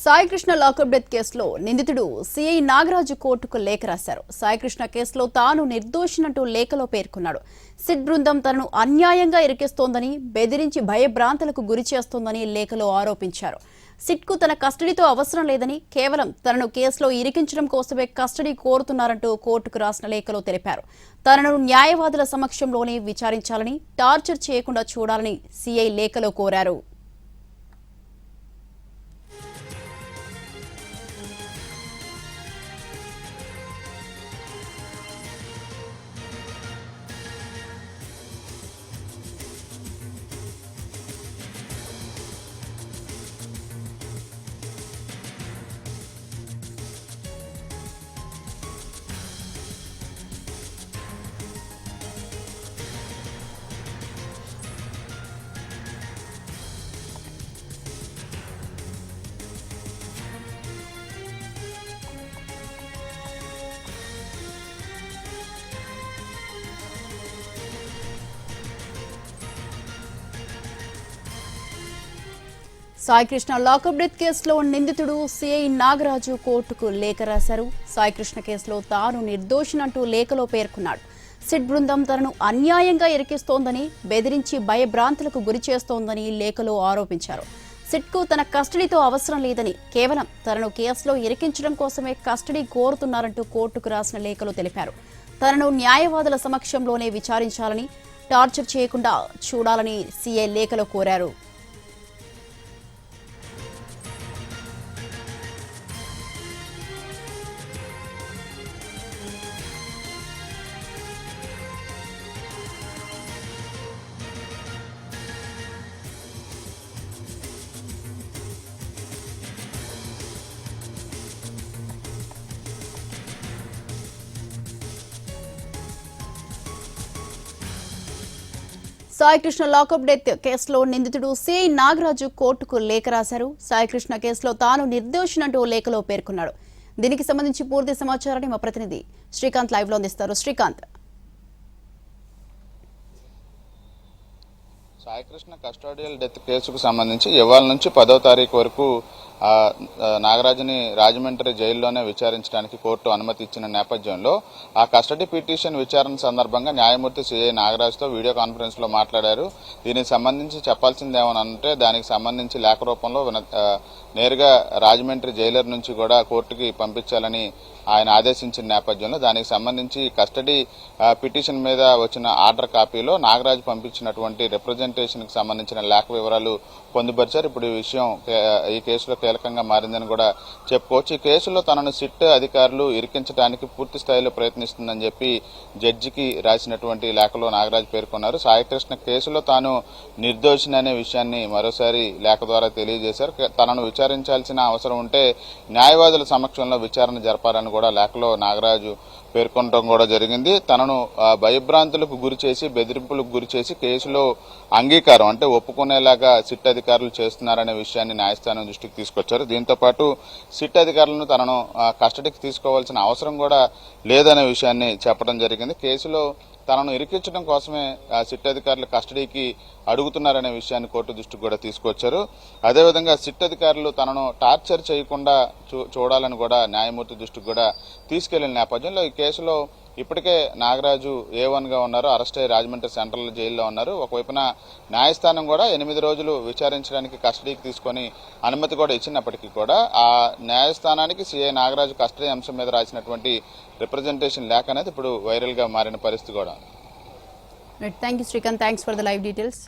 Saikrishna lockup death కేసులో నిందితుడు CI Nagaraju కోర్టుకు లేఖ రాశారు. సాయికృష్ణ కేసులో తాను నిర్దోషినంటూ లేఖలో పేర్కొన్నాడు. సిట్ బృందం తనను అన్యాయంగా ఇరికిస్తోందని, బెదిరించి భయభ్రాంతులకు గురి చేస్తోందని లేఖలో ఆరోపించారు. సిట్కు తన కస్టడీతో అవసరం లేదని, కేవలం తనను కేసులో ఇరికించడం కోసమే కస్టడీ కోరుతున్నారంటూ కోర్టుకు రాసిన లేఖలో తెలిపారు. తనను న్యాయవాదుల సమక్షంలోనే విచారించాలని, టార్చర్ చేయకుండా చూడాలని సిఐ లేఖలో కోరారు. సాయికృష్ణ లాకప్ డెత్ కేసులో నిందితుడు సిఐ నాగరాజు కోర్టుకు లేఖ రాశారు. సాయికృష్ణ కేసులో తాను నిర్దోషినంటూ లేఖలో పేర్కొన్నాడు. సిట్ బృందం తనను అన్యాయంగా ఇరికిస్తోందని, బెదిరించి భయభ్రాంతులకు గురి చేస్తోందని లేఖలో ఆరోపించారు. సిట్కు తన కస్టడీతో అవసరం లేదని, కేవలం తనను కేసులో ఇరికించడం కోసమే కస్టడీ కోరుతున్నారంటూ కోర్టుకు రాసిన లేఖలో తెలిపారు. తనను న్యాయవాదుల సమక్షంలోనే విచారించాలని, టార్చర్ చేయకుండా చూడాలని సిఐ లేఖలో కోరారు. సాయికృష్ణ లాకప్ డెత్ కేసులో నిందితుడు సిఐ నాగరాజు కోర్టుకు లేఖ రాశారు. సాయికృష్ణ కేసులో తాను నిర్దోషినంటూ లేఖలో పేర్కొన్నాడు. దీనికి సంబంధించి పూర్తి సమాచారాన్ని మా ప్రతినిధి శ్రీకాంత్ లైవ్ లో అందిస్తారు. శ్రీకాంత్, సాయికృష్ణ కస్టోడియల్ డెత్ కేసుకు సంబంధించి ఇవాళ నుంచి 10వ తారీఖు వరకు నాగరాజుని రాజమండ్రి జైల్లోనే విచారించడానికి కోర్టు అనుమతి ఇచ్చిన నేపథ్యంలో ఆ కస్టడీ పిటిషన్ విచారణ సందర్భంగా న్యాయమూర్తి సిఐ నాగరాజుతో వీడియో కాన్ఫరెన్స్ లో మాట్లాడారు. దీనికి సంబంధించి చెప్పాల్సిందేమనంటే దానికి సంబంధించి లేఖ రూపంలో నేరుగా రాజమండ్రి జైలర్ నుంచి కూడా కోర్టుకి పంపించాలని ఆయన ఆదేశించిన నేపథ్యంలో దానికి సంబంధించి కస్టడీ పిటిషన్ మీద వచ్చిన ఆర్డర్ కాపీలో నాగరాజు పంపించినటువంటి రిప్రజెంటేషన్ కి సంబంధించిన లేఖ వివరాలు పొందుపరిచారు. ఇప్పుడు ఈ కేసులో కీలకంగా మారిందని కూడా చెప్పుకోవచ్చు. ఈ కేసులో తనను సిట్ అధికారులు ఇరికించడానికి పూర్తి స్థాయిలో ప్రయత్నిస్తుందని చెప్పి జడ్జికి రాసినటువంటి లేఖలో నాగరాజు పేర్కొన్నారు. సాయికృష్ణ కేసులో తాను నిర్దోషిని అనే విషయాన్ని మరోసారి లేఖ ద్వారా తెలియజేశారు. తనను విచారించాల్సిన అవసరం ఉంటే న్యాయవాదుల సమక్షంలో విచారణ జరపాలని కూడా లేఖలో నాగరాజు పేర్కొనడం కూడా జరిగింది. తనను భయభ్రాంతులకు గురి చేసి, బెదిరింపులకు గురి చేసి కేసులో అంగీకారం అంటే ఒప్పుకునేలాగా సిట్ అధికారులు చేస్తున్నారనే విషయాన్ని న్యాయస్థానం దృష్టికి తీసుకొచ్చారు. దీంతో పాటు సిట్ అధికారులను తనను కస్టడీకి తీసుకోవాల్సిన అవసరం కూడా లేదనే విషయాన్ని చెప్పడం జరిగింది. కేసులో తనను ఇరికించడం కోసమే సిట్ అధికారులు కస్టడీకి అడుగుతున్నారనే విషయాన్ని కోర్టు దృష్టికి కూడా తీసుకొచ్చారు. అదేవిధంగా సిట్ అధికారులు తనను టార్చర్ చేయకుండా చూడాలని కూడా న్యాయమూర్తి దృష్టికి కూడా తీసుకెళ్లిన నేపథ్యంలో ఈ కేసులో ఇప్పటికే నాగరాజు A1 గా ఉన్నారు, అరెస్ట్ అయ్యి రాజమండ్రి సెంట్రల్ జైల్లో ఉన్నారు. ఒకవైపున న్యాయస్థానం కూడా 8 రోజులు విచారించడానికి కస్టడీకి తీసుకొని అనుమతి కూడా ఇచ్చినప్పటికీ కూడా ఆ న్యాయస్థానానికి సిఐ నాగరాజు కస్టడీ అంశం మీద రాసినటువంటి రిప్రజెంటేషన్ లేఖ అనేది ఇప్పుడు వైరల్ గా మారిన పరిస్థితి కూడా. Thank you Srikanth, thanks for the live details.